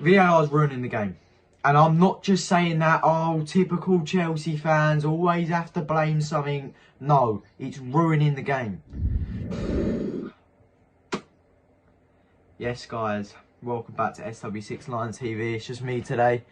VAR's ruining the game. And I'm not just saying that, oh, typical Chelsea fans always have to blame something. No, it's ruining the game. Yes, guys, welcome back to SW69 TV. It's just me today,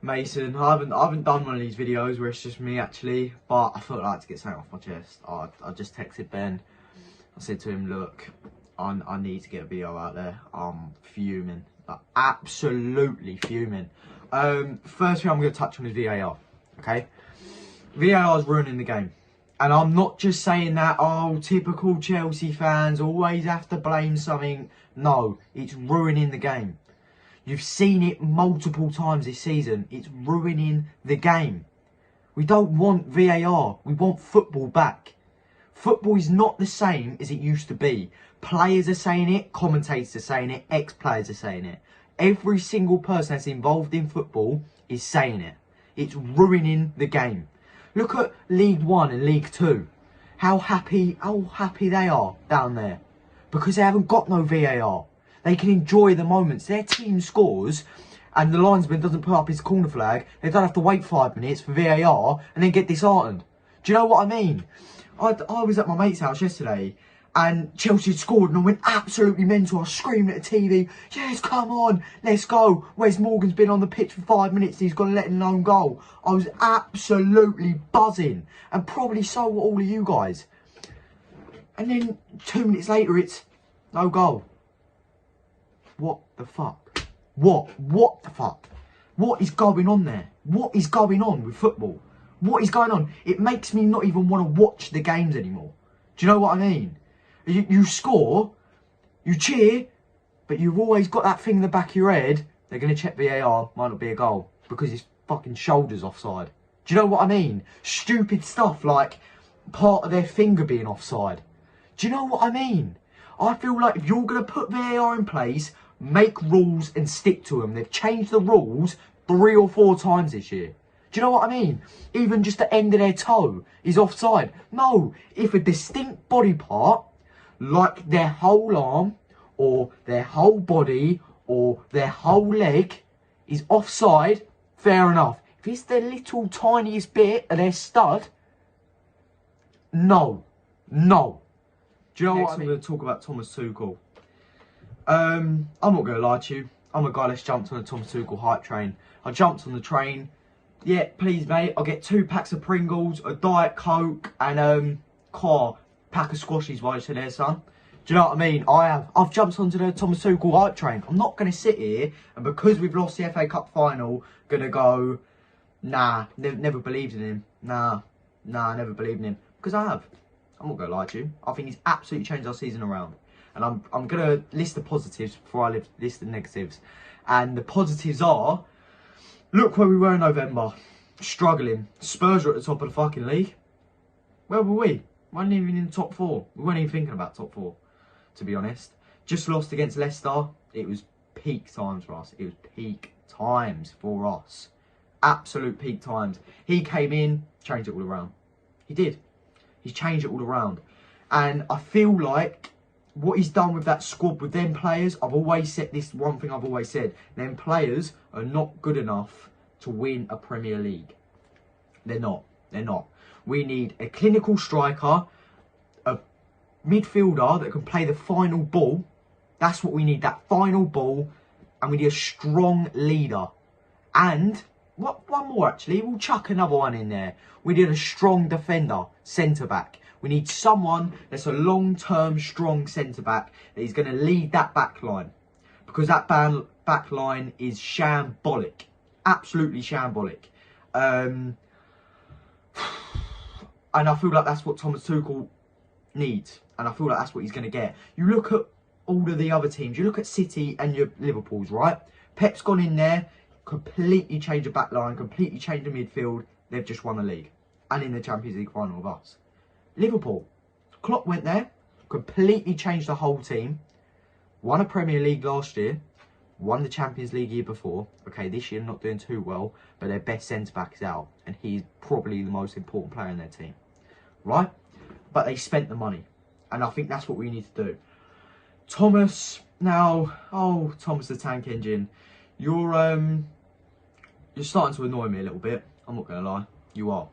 Mason. I haven't done one of these videos where it's just me actually, but I felt like to get something off my chest. I just texted Ben. I said to him, look, I need to get a video out there. I'm fuming, like, absolutely fuming. First thing I'm going to touch on is VAR. Okay, VAR is ruining the game. And I'm not just saying that, oh, typical Chelsea fans always have to blame something. No, it's ruining the game. You've seen it multiple times this season. It's ruining the game. We don't want VAR. We want football back. Football is not the same as it used to be. Players are saying it, commentators are saying it, ex-players are saying it. Every single person that's involved in football is saying it. It's ruining the game. Look at League 1 and League 2. How happy they are down there. Because they haven't got no VAR. They can enjoy the moments. Their team scores and the linesman doesn't put up his corner flag. They don't have to wait 5 minutes for VAR and then get disheartened. Do you know what I mean? I was at my mate's house yesterday and Chelsea had scored and I went absolutely mental. I was screaming at the TV, yes, come on, let's go. Wes Morgan's been on the pitch for 5 minutes. He's got to let in an own goal. I was absolutely buzzing, and probably so were all of you guys. And then 2 minutes later, it's no goal. What the fuck? What the fuck? What is going on there? What is going on with football? What is going on? It makes me not even want to watch the games anymore. Do you know what I mean? You score, you cheer, but you've always got that thing in the back of your head. They're going to check VAR, might not be a goal, because his fucking shoulder's offside. Do you know what I mean? Stupid stuff like part of their finger being offside. Do you know what I mean? I feel like if you're going to put VAR in place, make rules and stick to them. They've changed the rules 3 or 4 times this year. Do you know what I mean? Even just the end of their toe is offside. No, if a distinct body part, like their whole arm, or their whole body, or their whole leg, is offside, fair enough. If it's the little tiniest bit of their stud, no. Do you know what I'm going to talk about? Thomas Tuchel. I'm not going to lie to you. I'm a guy that's jumped on the Thomas Tuchel hype train. I jumped on the train. Yeah, please, mate. I'll get 2 packs of Pringles, a Diet Coke, and pack of squashies while you're there, son. Do you know what I mean? I've jumped onto the Thomas Tuchel hype train. I'm not going to sit here and because we've lost the FA Cup final, going to go, nah, never believed in him. Nah, I never believed in him. Because I have. I'm not going to lie to you. I think he's absolutely changed our season around. And I'm going to list the positives before I list the negatives. And the positives are, look where we were in November. Struggling. Spurs are at the top of the fucking league. Where were we? We weren't even in the top 4. We weren't even thinking about top 4, to be honest. Just lost against Leicester. It was peak times for us. It was peak times for us. Absolute peak times. He came in, changed it all around. He did. He's changed it all around. And I feel like what he's done with that squad, with them players, I've always said this one thing I've always said. Them players are not good enough to win a Premier League. They're not. We need a clinical striker, a midfielder that can play the final ball. That's what we need, that final ball. And we need a strong leader. And, one more actually, we'll chuck another one in there. We need a strong defender, centre-back. We need someone that's a long-term, strong centre-back that is going to lead that back line. Because that back line is shambolic. Absolutely shambolic. And I feel like that's what Thomas Tuchel needs. And I feel like that's what he's going to get. You look at all of the other teams. You look at City and your Liverpool's, right? Pep's gone in there, completely changed the back line, completely changed the midfield. They've just won the league. And in the Champions League final of us. Liverpool. Klopp went there, completely changed the whole team. Won a Premier League last year. Won the Champions League year before. Okay, this year not doing too well, but their best centre-back is out. And he's probably the most important player in their team. Right? But they spent the money. And I think that's what we need to do. Thomas, now, oh, Thomas the Tank Engine. you're starting to annoy me a little bit. I'm not gonna lie, you are.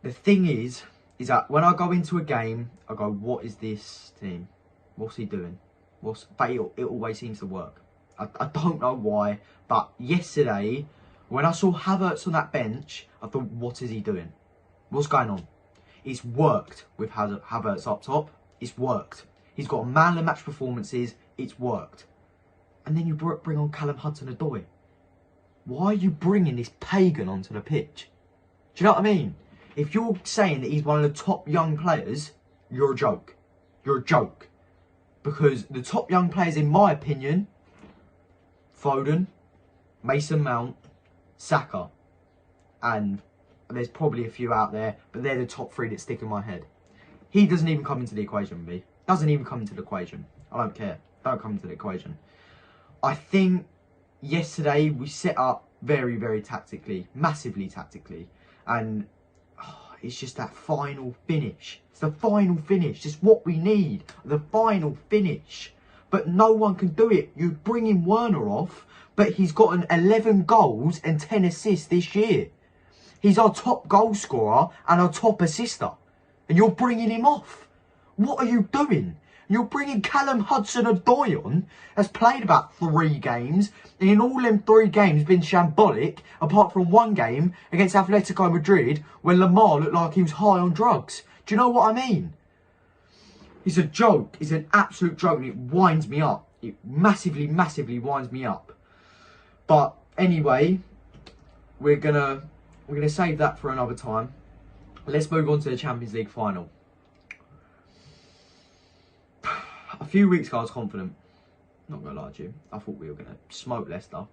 The thing is that when I go into a game, I go, what is this team? What's he doing? But it always seems to work. I don't know why, but yesterday, when I saw Havertz on that bench, I thought, what is he doing? What's going on? It's worked with Havertz up top. It's worked. He's got man of the match performances. It's worked. And then you bring on Callum Hudson-Odoi. Why are you bringing this pagan onto the pitch? Do you know what I mean? If you're saying that he's one of the top young players, you're a joke. You're a joke. Because the top young players, in my opinion, Foden, Mason Mount, Saka, and there's probably a few out there, but they're the top three that stick in my head. He doesn't even come into the equation with me. Doesn't even come into the equation. I don't care. Don't come into the equation. I think yesterday we set up very, very tactically, massively tactically, and it's just that final finish. It's the final finish. It's what we need. The final finish. But no one can do it. You bring in Werner off, but he's gotten 11 goals and 10 assists this year. He's our top goal scorer and our top assister. And you're bringing him off. What are you doing? You're bringing Callum Hudson-Odoi on, has played about 3 games, and in all them 3 games been shambolic, apart from one game against Atletico Madrid, when Lamar looked like he was high on drugs. Do you know what I mean? It's a joke. It's an absolute joke, and it winds me up. It massively, massively winds me up. But anyway, we're gonna save that for another time. Let's move on to the Champions League final. A few weeks ago, I was confident. Not gonna lie to you. I thought we were gonna smoke Leicester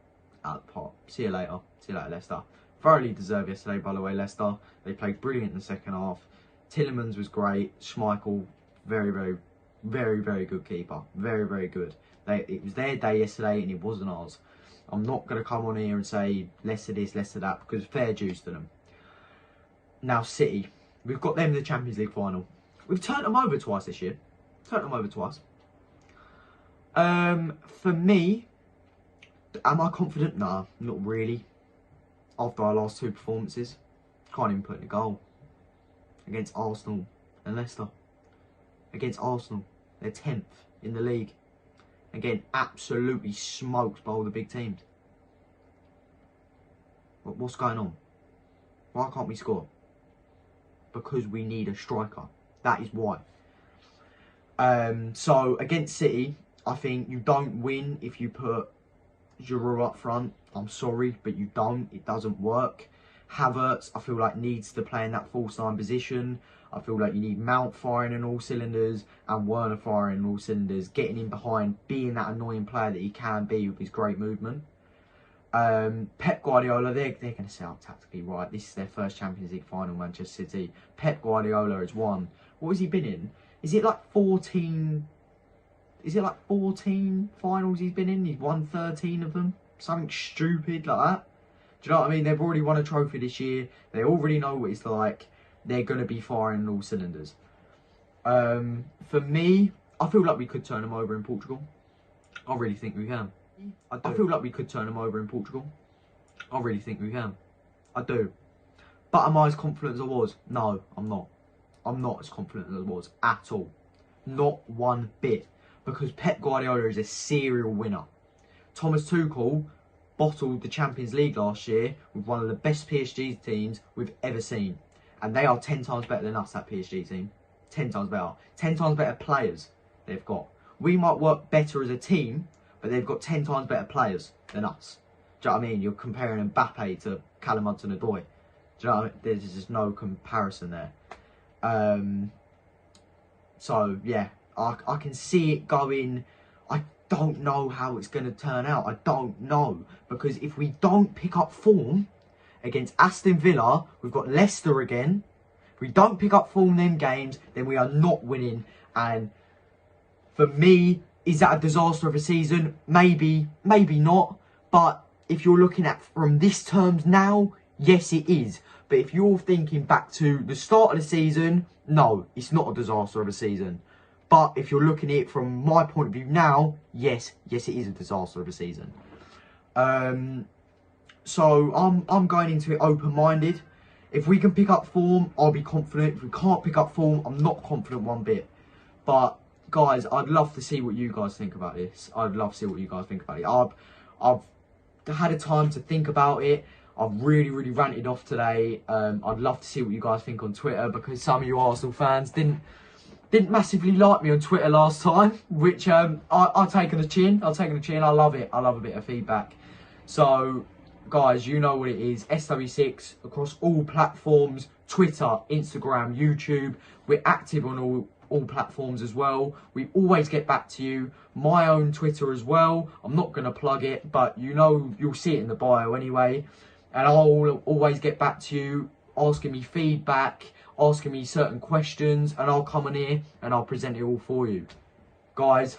out of the pot. See you later. See you later, Leicester. Thoroughly deserved yesterday, by the way, Leicester. They played brilliant in the second half. Tielemans was great. Schmeichel, very, very, very, very good keeper. Very, very good. It was their day yesterday, and it wasn't ours. I'm not gonna come on here and say Leicester this, Leicester that, because fair dues to them. Now City, we've got them in the Champions League final. We've turned them over twice this year. Turned them over twice. For me, am I confident? Nah, not really. After our last 2 performances, can't even put in a goal. Against Arsenal and Leicester. Against Arsenal, they're 10th in the league. Again, absolutely smoked by all the big teams. But what's going on? Why can't we score? Because we need a striker. That is why. So against City, I think you don't win if you put Giroud up front. I'm sorry, but you don't. It doesn't work. Havertz, I feel like, needs to play in that false 9 position. I feel like you need Mount firing in all cylinders and Werner firing in all cylinders, getting in behind, being that annoying player that he can be with his great movement. Pep Guardiola, they're going to set up tactically right. This is their first Champions League final, Manchester City. Pep Guardiola has won. What has he been in? Is it like 14? Is it like 14 finals he's been in? He's won 13 of them. Something stupid like that. Do you know what I mean? They've already won a trophy this year. They already know what it's like. They're going to be firing in all cylinders. For me, I feel like we could turn them over in Portugal. I really think we can. I feel like we could turn them over in Portugal. I really think we can. I do. But am I as confident as I was? No, I'm not. I'm not as confident as I was at all. Not one bit. Because Pep Guardiola is a serial winner. Thomas Tuchel bottled the Champions League last year with one of the best PSG teams we've ever seen. And they are 10 times better than us, that PSG team. 10 times better. 10 times better players they've got. We might work better as a team, but they've got 10 times better players than us. Do you know what I mean? You're comparing Mbappe to Callum Hudson-Odoi. Do you know what I mean? There's just no comparison there. So, yeah, I can see it going. I don't know how it's going to turn out. I don't know. Because if we don't pick up form against Aston Villa, we've got Leicester again. If we don't pick up form in them games, then we are not winning. And for me, is that a disaster of a season? Maybe, maybe not. But if you're looking at from this terms now, yes, it is. But if you're thinking back to the start of the season, no, it's not a disaster of a season. But if you're looking at it from my point of view now, yes, it is a disaster of a season. So I'm going into it open-minded. If we can pick up form, I'll be confident. If we can't pick up form, I'm not confident one bit. But guys, I'd love to see what you guys think about this. I'd love to see what you guys think about it. I've had a time to think about it. I've really ranted off today. I'd love to see what you guys think on Twitter, because some of you Arsenal fans didn't massively like me on Twitter last time, which I've taken the chin. I've taken the chin. I love it. I love a bit of feedback. So, guys, you know what it is. SW6 across all platforms: Twitter, Instagram, YouTube. We're active on all platforms as well. We always get back to you. My own Twitter as well. I'm not going to plug it, but you know, you'll see it in the bio anyway. And I'll always get back to you, asking me feedback, asking me certain questions, and I'll come on here and I'll present it all for you. Guys,